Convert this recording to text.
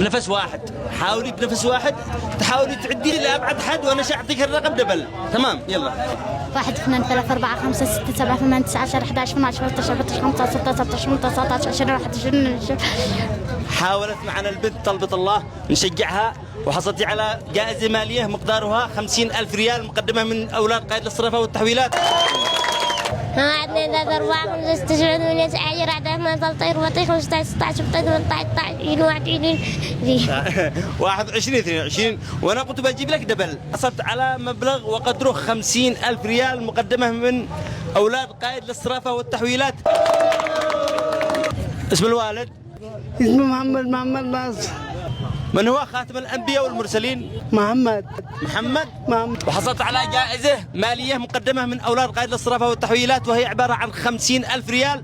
بنفس واحد، حاولي بنفس واحد تحاولي تعدي لأبعد حد وأنا سأعطيك الرقم دبل. تمام يلا. 1 2 3 4 5 6 7 8 9 10 11 12 13 14 15 16 17 18 19 20 21. حاولت معنا البنت طلبت الله نشجعها، وحصلتي على جائزة مالية مقدارها 50,000 ريال مقدمة من أولاد قائد الصرافة والتحويلات. 1 2 3 4 5 6 7 8 9 10 11 12 13 14 15 16 17 18 21 22 وأنا قلت بجيب لك دبل. حصلت على مبلغ وقدره 50,000 ريال مقدمة من أولاد قائد الصرافة والتحويلات. اسم الوالد؟ اسمه محمد ناصر. من هو خاتم الأنبياء والمرسلين؟ محمد. وحصلت على جائزة مالية مقدمة من أولاد قائد الصرافة والتحويلات، وهي عبارة عن 50,000 ريال.